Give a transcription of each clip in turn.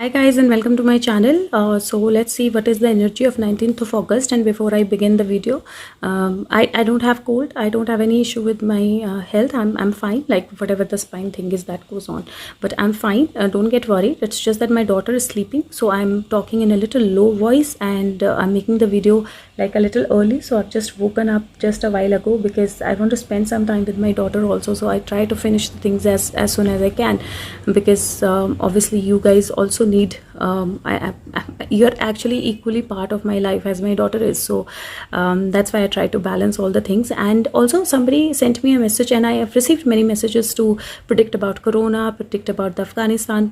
Hi guys and welcome to my channel. So let's see what is the energy of 19th of August, and before I begin the video, I don't have cold. I don't have any issue with my health. I'm fine, like whatever the spine thing is that goes on, but I'm fine. Don't get worried. It's just that my daughter is sleeping, so I'm talking in a little low voice, and I'm making the video like a little early. So I've just woken up just a while ago because I want to spend some time with my daughter also. So I try to finish the things as soon as I can, because obviously you guys also need you're actually equally part of my life as my daughter is. So that's why I try to balance all the things. And also somebody sent me a message, and I have received many messages to predict about corona, predict about the Afghanistan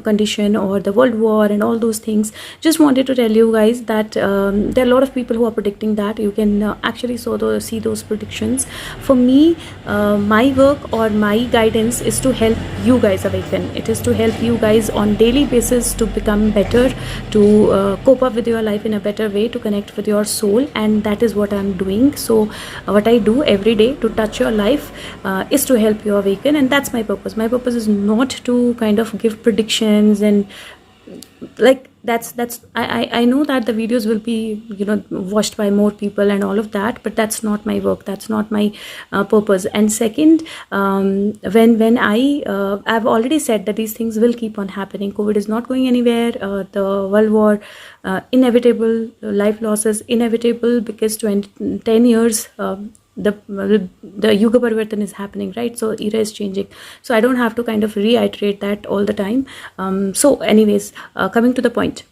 condition or the world war and all those things. Just wanted to tell you guys that there are a lot of people who are predicting that. You can actually see those predictions. For me, my work or my guidance is to help you guys awaken. It is to help you guys on daily basis to become better, to cope up with your life in a better way, to connect with your soul, and that is what I'm doing. So what I do every day to touch your life is to help you awaken, and that's my purpose. My purpose is not to kind of give predictions and like that's I know that the videos will be watched by more people and all of that, but that's not my work, that's not my purpose. And second, when I've already said that these things will keep on happening. COVID is not going anywhere. The world war inevitable, life losses inevitable, because 10 years the Yuga Parivartan is happening, right? So era is changing, so I don't have to kind of reiterate that all the time. So anyways, coming to the point,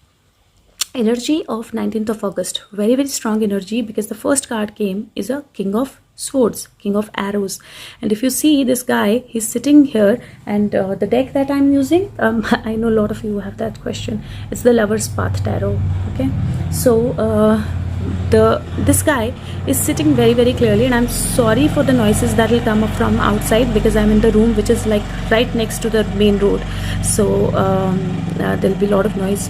energy of 19th of August, very very strong energy, because the first card came is a King of Swords, King of Arrows. And if you see this guy, he's sitting here, and the deck that I'm using, I know a lot of you have that question, it's the Lover's Path Tarot. Okay, so this guy is sitting very very clearly, and I'm sorry for the noises that will come up from outside, because I'm in the room which is like right next to the main road. So there'll be a lot of noise.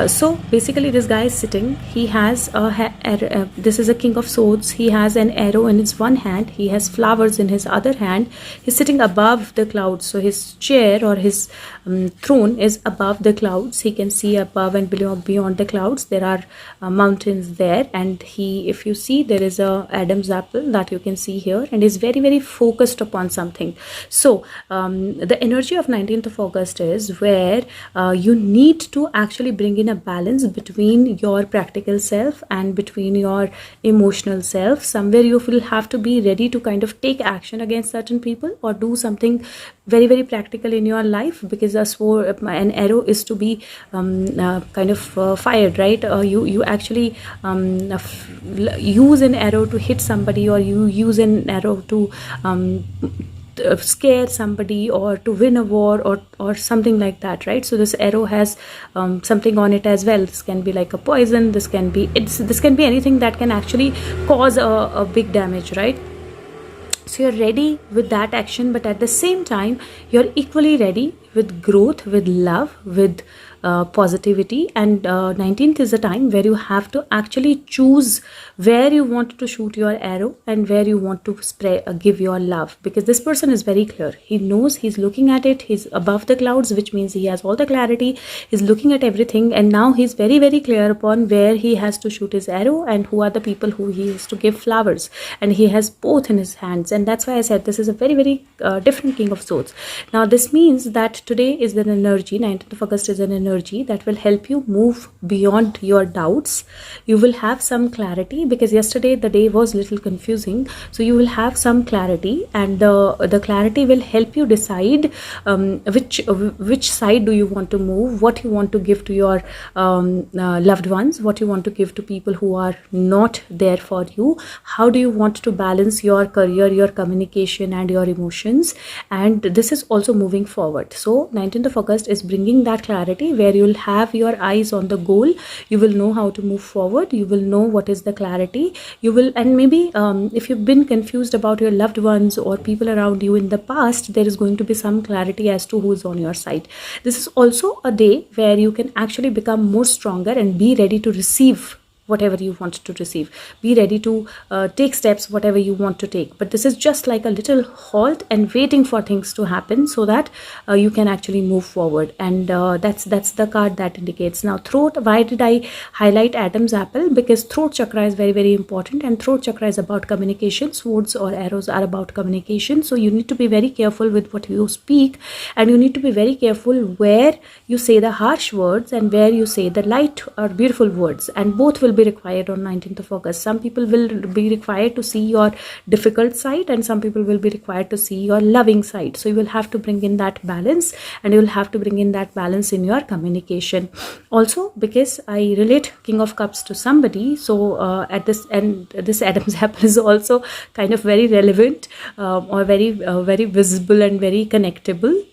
So basically this guy is sitting, he has this is a King of Swords. He has an arrow in his one hand, he has flowers in his other hand, he's sitting above the clouds. So his chair or his throne is above the clouds. He can see above and below, beyond the clouds there are mountains there, and if you see, there is a Adam's apple that you can see here, and is very very focused upon something. So the energy of 19th of August is where you need to actually bring in a balance between your practical self and between your emotional self. Somewhere you will have to be ready to kind of take action against certain people or do something very very practical in your life, because an arrow is to be kind of fired, right? You actually use an arrow to hit somebody, or you use an arrow to scare somebody or to win a war or something like that, right? So this arrow has something on it as well. This can be like a poison, this can be anything that can actually cause a big damage, right? So you're ready with that action, but at the same time you're equally ready with growth, with love, with positivity. And 19th is a time where you have to actually choose where you want to shoot your arrow and where you want to give your love, because this person is very clear. He knows, he's looking at it, he's above the clouds, which means he has all the clarity, he's looking at everything, and now he's very very clear upon where he has to shoot his arrow and who are the people who he has to give flowers, and he has both in his hands. And that's why I said this is a very very different King of Swords. Now this means that today is an energy, 19th of August is an energy that will help you move beyond your doubts. You will have some clarity, because yesterday the day was little confusing, so you will have some clarity, and the clarity will help you decide which side do you want to move, what you want to give to your loved ones, what you want to give to people who are not there for you, how do you want to balance your career, your communication and your emotions. And this is also moving forward. So 19th of August is bringing that clarity where you'll have your eyes on the goal, you will know how to move forward, you will know what is the clarity, you will, and maybe if you've been confused about your loved ones or people around you in the past, there is going to be some clarity as to who is on your side. This is also a day where you can actually become more stronger and be ready to receive whatever you want to receive. Be ready to take steps whatever you want to take. But this is just like a little halt and waiting for things to happen so that you can actually move forward. And that's the card that indicates. Now throat, why did I highlight Adam's apple? Because throat chakra is very, very important, and throat chakra is about communication. Swords or arrows are about communication. So you need to be very careful with what you speak, and you need to be very careful where you say the harsh words and where you say the light or beautiful words, and both will be required on 19th of August. Some people will be required to see your difficult side, and some people will be required to see your loving side. So you will have to bring in that balance, and you will have to bring in that balance in your communication. Also, because I relate King of Cups to somebody, so at this end, this Adam's apple is also kind of very relevant, or very visible and very connectable.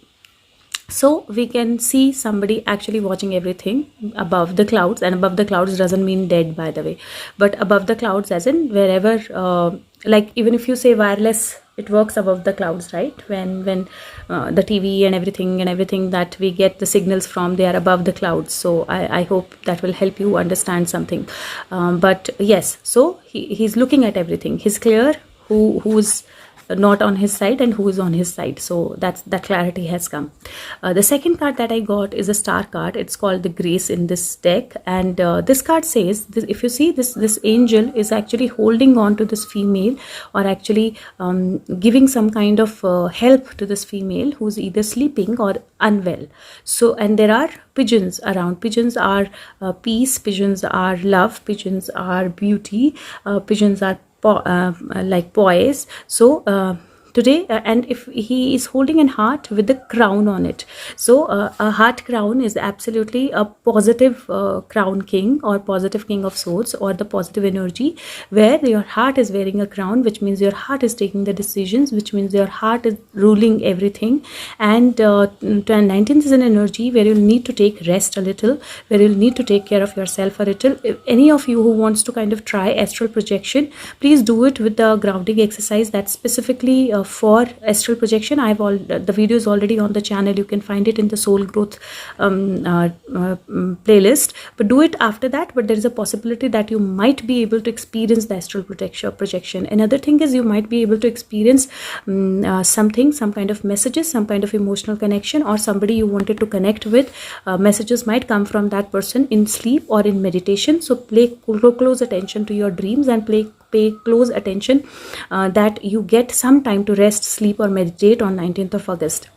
So we can see somebody actually watching everything above the clouds, and above the clouds doesn't mean dead, by the way, but above the clouds as in wherever, like even if you say wireless, it works above the clouds, right? When the TV and everything that we get the signals from, they are above the clouds. So I hope that will help you understand something. But yes, so he's looking at everything. He's clear who's not on his side and who is on his side. So that clarity has come. The second card that I got is a star card. It's called the Grace in this deck, and this card says this, if you see this angel is actually holding on to this female, or actually giving some kind of help to this female who's either sleeping or unwell. So, and there are pigeons around. Pigeons are peace, pigeons are love, pigeons are beauty, pigeons are like poise. So today, and if he is holding a heart with the crown on it, so a heart crown is absolutely a positive crown king, or positive king of swords, or the positive energy where your heart is wearing a crown, which means your heart is taking the decisions, which means your heart is ruling everything. And 19th is an energy where you'll need to take rest a little, where you'll need to take care of yourself a little. If any of you who wants to kind of try astral projection, please do it with the grounding exercise that's specifically for astral projection. The video is already on the channel. You can find it in the soul growth playlist, but do it after that. But there is a possibility that you might be able to experience the astral projection. Another thing is you might be able to experience something, some kind of messages, some kind of emotional connection, or somebody you wanted to connect with. Messages might come from that person in sleep or in meditation. So pay close attention to your dreams, and pay close attention that you get some time to rest, sleep, or meditate on 19th of August.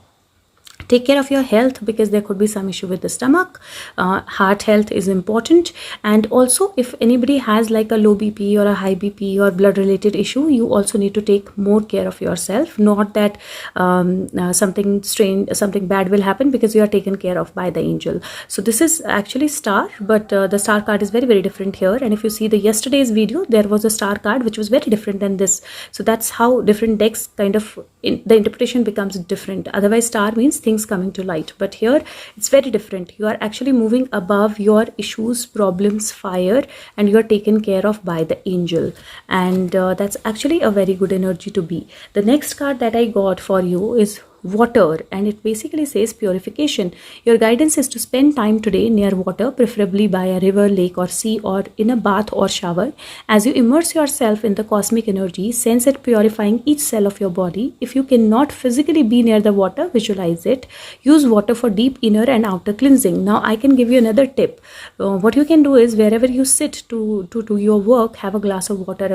Take care of your health, because there could be some issue with the stomach. Heart health is important. And also, if anybody has like a low BP or a high BP or blood related issue, you also need to take more care of yourself. Not that something strange, something bad will happen, because you are taken care of by the angel. So this is actually star, but the star card is very, very different here. And if you see the yesterday's video, there was a star card which was very different than this. So that's how different decks kind of the interpretation becomes different. Otherwise, star means things coming to light, but here it's very different. You are actually moving above your issues, problems, fire, and you are taken care of by the angel. And that's actually a very good energy to be. The next card that I got for you is water, and it basically says purification. Your guidance is to spend time today near water, preferably by a river, lake, or sea, or in a bath or shower. As you immerse yourself in the cosmic energy, sense it purifying each cell of your body. If you cannot physically be near the water, visualize it. Use water for deep inner and outer cleansing. Now I can give you another tip. What you can do is, wherever you sit to your work, have a glass of water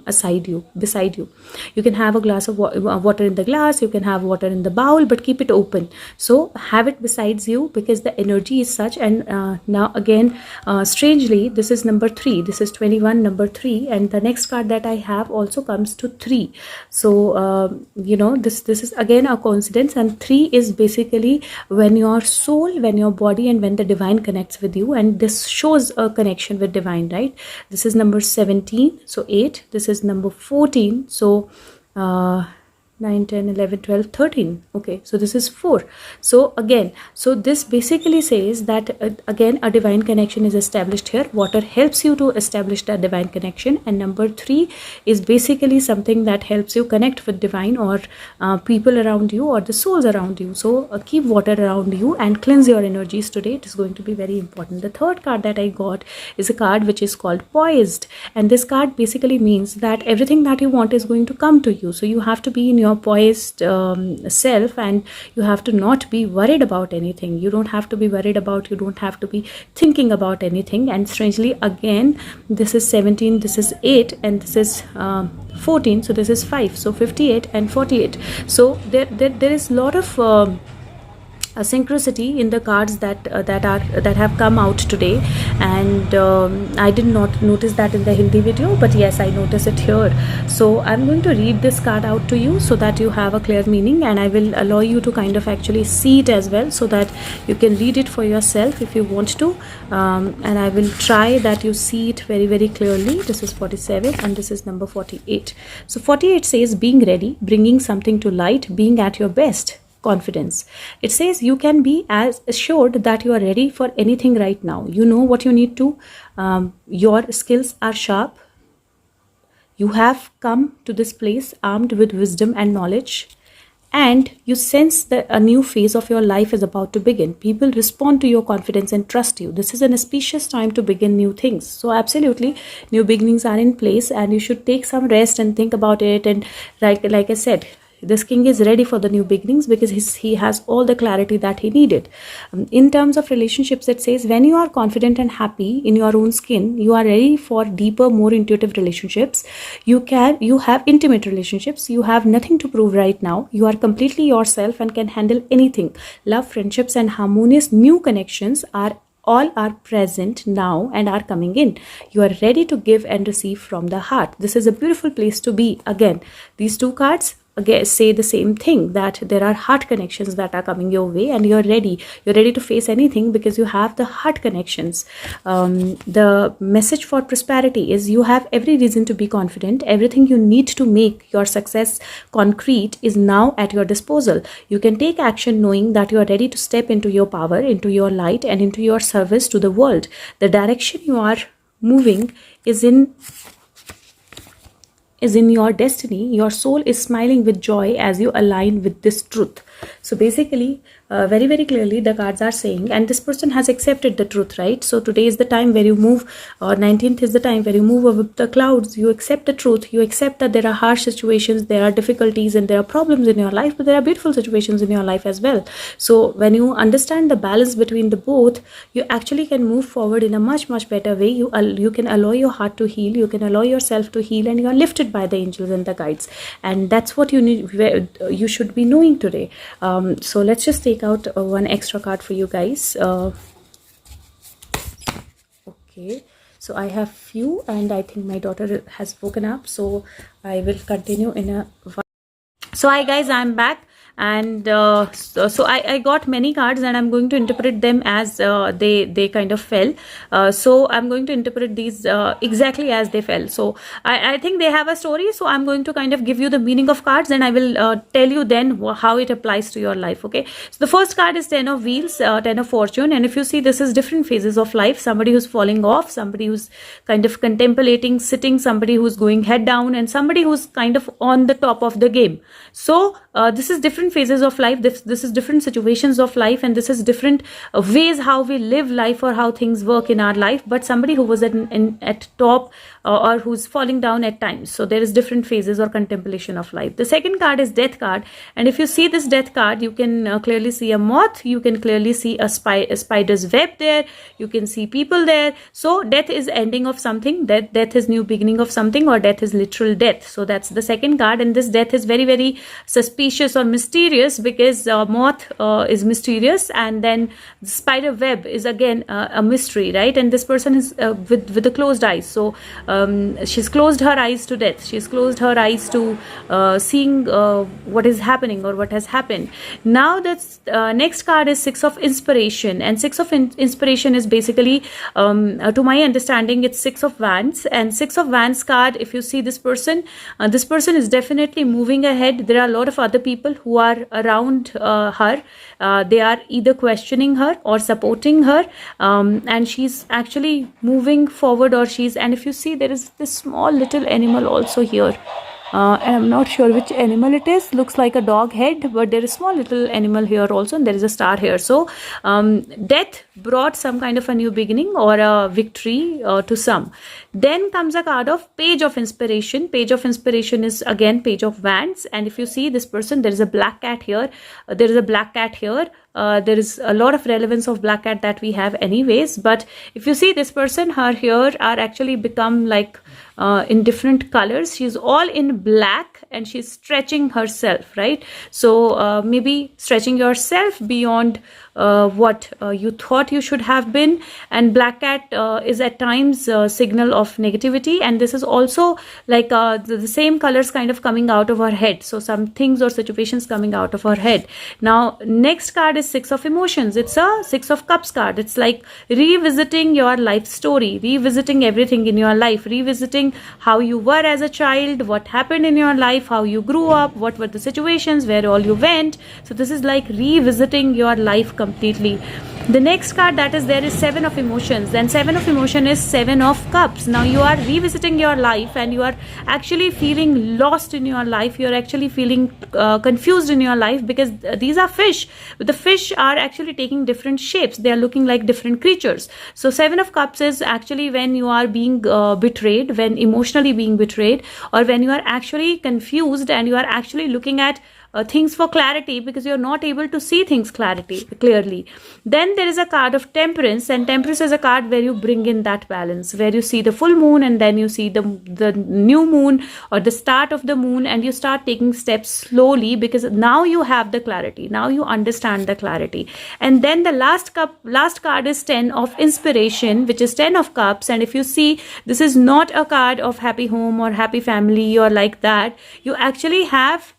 beside you. You can have a glass of water in the glass, you can have water in the bowl, but keep it open. So have it besides you, because the energy is such. And now again, strangely, this is number 3. This is 21, number 3, and the next card that I have also comes to 3. So this is again a coincidence. And 3 is basically when your soul, when your body, and when the divine connects with you, and this shows a connection with divine, right? This is number 17, so 8. This is number 14, so 9, 10, 11, 12, 13. Okay, so this is 4. So again, so this basically says that again a divine connection is established here. Water helps you to establish that divine connection, and number 3 is basically something that helps you connect with divine or people around you or the souls around you. So keep water around you and cleanse your energies today. It is going to be very important. The third card that I got is a card which is called Poised, and this card basically means that everything that you want is going to come to you. So you have to be in your poised self, and you have to not be worried about anything. You don't have to be worried about, you don't have to be thinking about anything. And strangely, again, this is 17, this is 8, and this is 14, so this is 5, so 58 and 48. So there is a lot of a synchronicity in the cards that have come out today, and I did not notice that in the Hindi video, but yes, I notice it here. So I'm going to read this card out to you so that you have a clear meaning, and I will allow you to kind of actually see it as well so that you can read it for yourself if you want to, and I will try that you see it very, very clearly. This is 47 and this is number 48. So 48 says being ready, bringing something to light, being at your best. Confidence. It says you can be as assured that you are ready for anything right now. You know what you need to. Your skills are sharp. You have come to this place armed with wisdom and knowledge, and you sense that a new phase of your life is about to begin. People respond to your confidence and trust you. This is an auspicious time to begin new things. So absolutely, new beginnings are in place, and you should take some rest and think about it. And like I said, this king is ready for the new beginnings because he has all the clarity that he needed. In terms of relationships, it says when you are confident and happy in your own skin, you are ready for deeper, more intuitive relationships. You have intimate relationships. You have nothing to prove right now. You are completely yourself and can handle anything. Love, friendships, and harmonious new connections all are present now and are coming in. You are ready to give and receive from the heart. This is a beautiful place to be. Again, these two cards again say the same thing, that there are heart connections that are coming your way, and you're ready to face anything because you have the heart connections. The message for prosperity is you have every reason to be confident. Everything you need to make your success concrete is now at your disposal. You can take action knowing that you are ready to step into your power, into your light, and into your service to the world. The direction you are moving is in your destiny. Your soul is smiling with joy as you align with this truth. So basically, very, very clearly the cards are saying, and this person has accepted the truth, right? So today is the time where you move, or 19th is the time where you move over the clouds. You accept the truth. You accept that there are harsh situations, there are difficulties, and there are problems in your life, but there are beautiful situations in your life as well. So when you understand the balance between the both, you actually can move forward in a much, much better way. You can allow your heart to heal. You can allow yourself to heal, and you are lifted by the angels and the guides. And that's what you should be knowing today. So let's just take out one extra card for you guys. Okay, so I have few, and I think my daughter has woken up, so I will continue in a while. So hi guys, I'm back, and so I got many cards, and I'm going to interpret them as they kind of fell. So I'm going to interpret these exactly as they fell. So I think they have a story, so I'm going to kind of give you the meaning of cards, and I will tell you then how it applies to your life. Okay, so the first card is Ten of Wheels, Ten of Fortune, and if you see, this is different phases of life. Somebody who's falling off, somebody who's kind of contemplating, sitting, somebody who's going head down, and somebody who's kind of on the top of the game. So this is different phases of life. This is different situations of life, and this is different ways how we live life or how things work in our life. But somebody who was at top or who's falling down at times. So there is different phases or contemplation of life. The second card is Death card, and if you see this Death card, you can clearly see a moth. You can clearly see a spider's web there. You can see people there. So death is ending of something. Death is new beginning of something, or death is literal death. So that's the second card, and this death is very, very suspicious or mysterious mysterious because moth is mysterious, and then spider web is again a mystery, right? And this person is with the closed eyes, so she's closed her eyes to death, she's closed her eyes to seeing what is happening or what has happened. Now that's next card is Six of Inspiration, and Six of Inspiration is basically to my understanding it's Six of Wands, and Six of Wands card, if you see this person is definitely moving ahead. There are a lot of other people who are around her. They are either questioning her or supporting her, and she's actually moving forward, or and if you see, there is this small little animal also here. And I'm not sure which animal it is. Looks like a dog head, but there is small little animal here also, and there is a star here. So death brought some kind of a new beginning or a victory to some. Then comes a card of Page of Inspiration. Page of Inspiration is again Page of Wands, and if you see this person, there is a black cat here. There is a black cat here. There is a lot of relevance of black cat that we have anyways, but if you see this person, her hair are actually become like in different colors. She's all in black and she's stretching herself, right? So maybe stretching yourself beyond what you thought you should have been. And black cat is at times a signal of negativity, and this is also like the same colors kind of coming out of her head, so some things or situations coming out of her head. Now next card is Six of Emotions. It's a Six of Cups card. It's like revisiting your life story, revisiting everything in your life, revisiting how you were as a child, what happened in your life, how you grew up, what were the situations, where all you went. So this is like revisiting your life completely. The next card that is there is Seven of Emotions. Then Seven of Emotion is Seven of Cups. Now you are revisiting your life and you are actually feeling lost in your life. You are actually feeling confused in your life because these are fish. But the fish are actually taking different shapes. They are looking like different creatures. So Seven of Cups is actually when you are being betrayed, when emotionally being betrayed, or when you are actually confused and you are actually looking at things for clarity because you're not able to see things clearly. Then there is a card of Temperance, and Temperance is a card where you bring in that balance, where you see the full moon and then you see the new moon or the start of the moon, and you start taking steps slowly because now you have the clarity, now you understand the clarity. And then the last card is Ten of Inspiration, which is Ten of Cups. And if you see, this is not a card of happy home or happy family or like that. You actually have,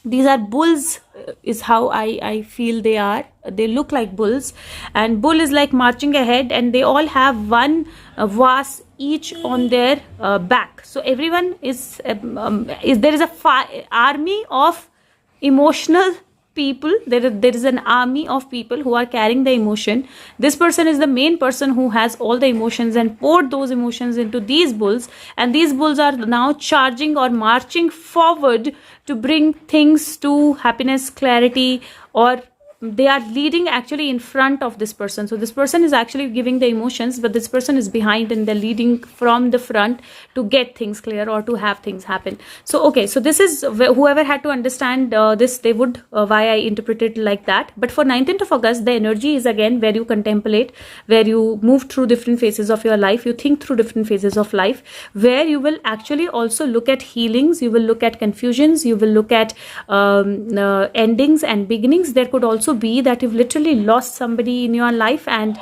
these are bulls is how I feel they are. They look like bulls, and bull is like marching ahead, and they all have one vase each on their back. So everyone is there is a army of emotional people. There is an army of people who are carrying the emotion. This person is the main person who has all the emotions and poured those emotions into these bulls, and these bulls are now charging or marching forward to bring things to happiness, clarity, or they are leading actually in front of this person. So this person is actually giving the emotions, but this person is behind and they're leading from the front to get things clear or to have things happen. So okay, so this is whoever had to understand this, they would why I interpreted like that. But for 19th of August, the energy is again where you contemplate, where you move through different phases of your life, you think through different phases of life, where you will actually also look at healings, you will look at confusions, you will look at endings and beginnings. There could also be that you've literally lost somebody in your life, and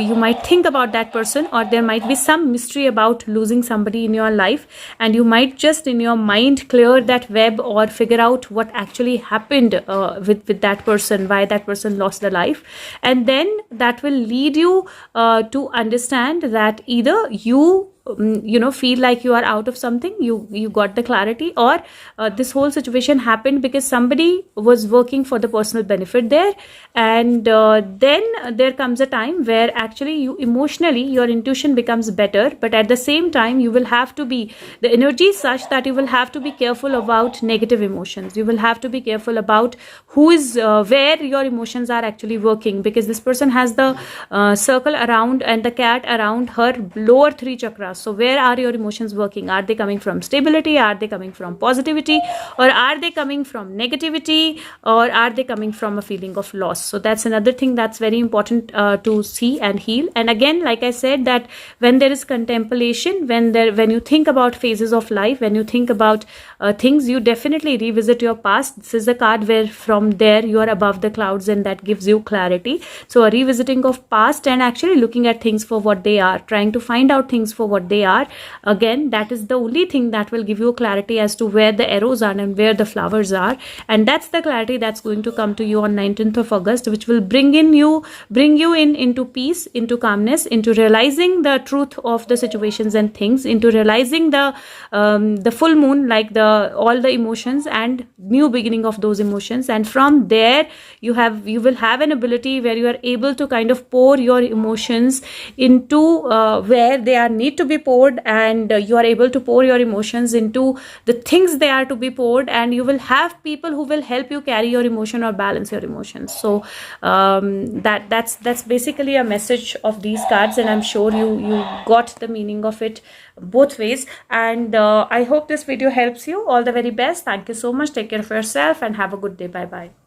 you might think about that person, or there might be some mystery about losing somebody in your life, and you might just in your mind clear that web or figure out what actually happened with that person, why that person lost their life. And then that will lead you to understand that either you feel like you are out of something, you got the clarity, or this whole situation happened because somebody was working for the personal benefit there. And then there comes a time where actually you emotionally, your intuition becomes better, but at the same time you will have to be, the energy is such that you will have to be careful about negative emotions. You will have to be careful about who is where your emotions are actually working, because this person has the circle around and the cat around her lower 3 chakras. past. So where are your emotions working? Are they coming from stability? Are they coming from positivity? Or are they coming from negativity? Or are they coming from a feeling of loss? So that's another thing that's very important to see and heal. And again, like I said, that when there is contemplation, when you think about phases of life, when you think about things, you definitely revisit your past. This is a card where from there you are above the clouds, and that gives you clarity. So a revisiting of past and actually looking at things for what they are, trying to find out things for what they are. Again, that is the only thing that will give you clarity as to where the arrows are and where the flowers are. And that's the clarity that's going to come to you on 19th of August, which will bring you into peace, into calmness, into realizing the truth of the situations and things, into realizing the full moon, like all the emotions and new beginning of those emotions. And from there you will have an ability where you are able to kind of pour your emotions into where they are need to be poured, and you are able to pour your emotions into the things they are to be poured, and you will have people who will help you carry your emotion or balance your emotions. So that's basically a message of these cards, and I'm sure you got the meaning of it both ways. And I hope this video helps you. All the very best. Thank you so much. Take care of yourself and have a good day. Bye bye.